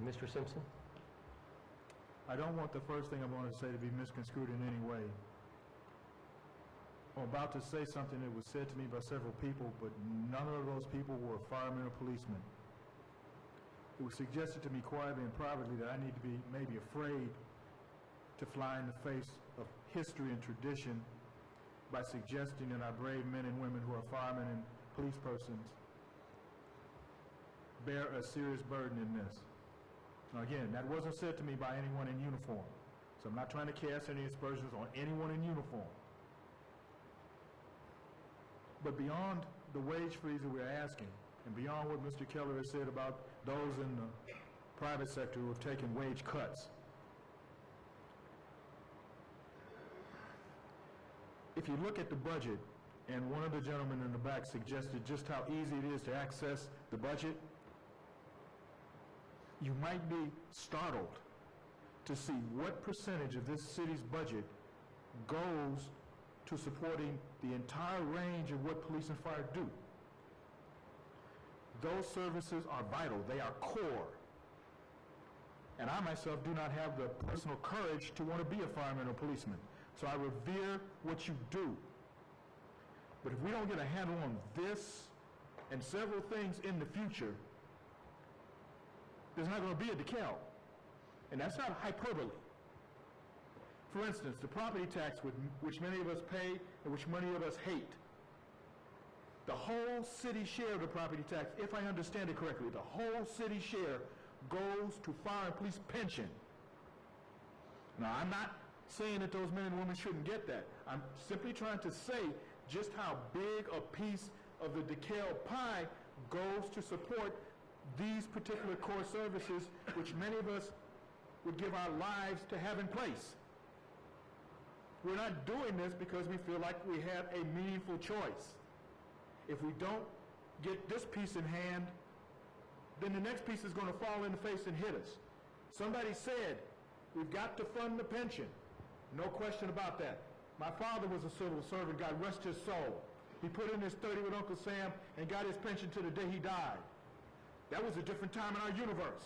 Mr. Simpson? I don't want the first thing I'm going to say to be misconstrued in any way. I'm about to say something that was said to me by several people, but none of those people were firemen or policemen. It was suggested to me quietly and privately that I need to be maybe afraid to fly in the face of history and tradition by suggesting that our brave men and women who are firemen and police persons bear a serious burden in this. Now again, that wasn't said to me by anyone in uniform, so I'm not trying to cast any aspersions on anyone in uniform. But beyond the wage freeze that we're asking, and beyond what Mr. Keller has said about those in the private sector who have taken wage cuts, if you look at the budget, and one of the gentlemen in the back suggested just how easy it is to access the budget, you might be startled to see what percentage of this city's budget goes to supporting the entire range of what police and fire do. Those services are vital. They are core. And I myself do not have the personal courage to want to be a fireman or policeman. So I revere what you do. But if we don't get a handle on this and several things in the future, there's not going to be a decal. And that's not hyperbole. For instance, the property tax which many of us pay and which many of us hate. The whole city share of the property tax, if I understand it correctly, the whole city share goes to fire and police pension. Now, I'm not saying that those men and women shouldn't get that. I'm simply trying to say just how big a piece of the decal pie goes to support these particular core services which many of us would give our lives to have in place. We're not doing this because we feel like we have a meaningful choice. If we don't get this piece in hand, then the next piece is going to fall in the face and hit us. Somebody said, we've got to fund the pension. No question about that. My father was a civil servant, God rest his soul. He put in his 30 with Uncle Sam and got his pension to the day he died. That was a different time in our universe.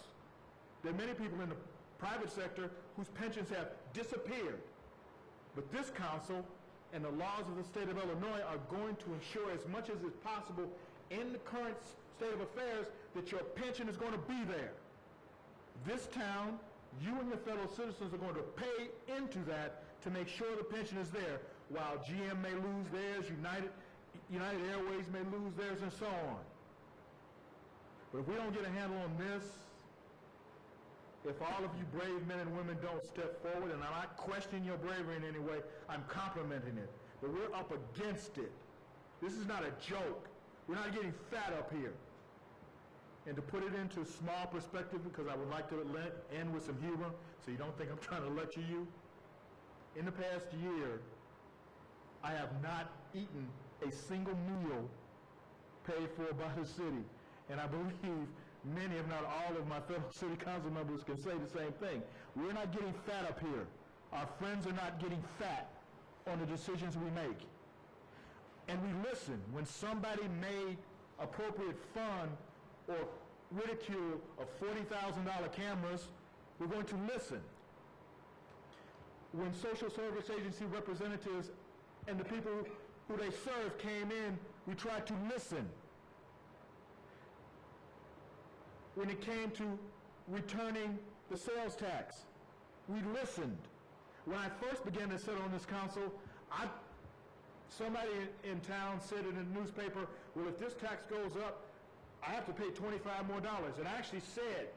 There are many people in the private sector whose pensions have disappeared. But this council and the laws of the state of Illinois are going to ensure as much as is possible in the current state of affairs that your pension is going to be there. This town, you and your fellow citizens are going to pay into that to make sure the pension is there, while GM may lose theirs, United Airways may lose theirs, and so on. But if we don't get a handle on this, if all of you brave men and women don't step forward, and I'm not questioning your bravery in any way, I'm complimenting it, but we're up against it. This is not a joke. We're not getting fat up here. And to put it into small perspective, because I would like to end with some humor, so you don't think I'm trying to lecture you. In the past year, I have not eaten a single meal paid for by the city. And I believe many, if not all, of my fellow city council members can say the same thing. We're not getting fat up here. Our friends are not getting fat on the decisions we make. And we listen. When somebody made appropriate fun or ridicule of $40,000 cameras, we're going to listen. When social service agency representatives and the people who they serve came in, we tried to listen. When it came to returning the sales tax, we listened. When I first began to sit on this council, somebody in town said in the newspaper, well, if this tax goes up, I have to pay $25 more. And I actually said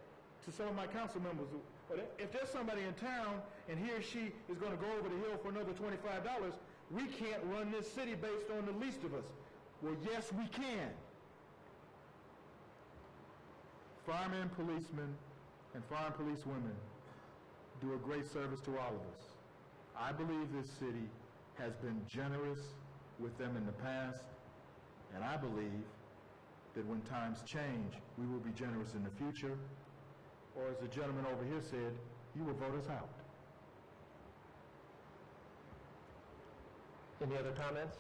to some of my council members, well, if there's somebody in town and he or she is going to go over the hill for another $25, we can't run this city based on the least of us. Well, yes, we can. Firemen, policemen, and fire and police women do a great service to all of us. I believe this city has been generous with them in the past, and I believe that when times change, we will be generous in the future, or as the gentleman over here said, you will vote us out. Any other comments?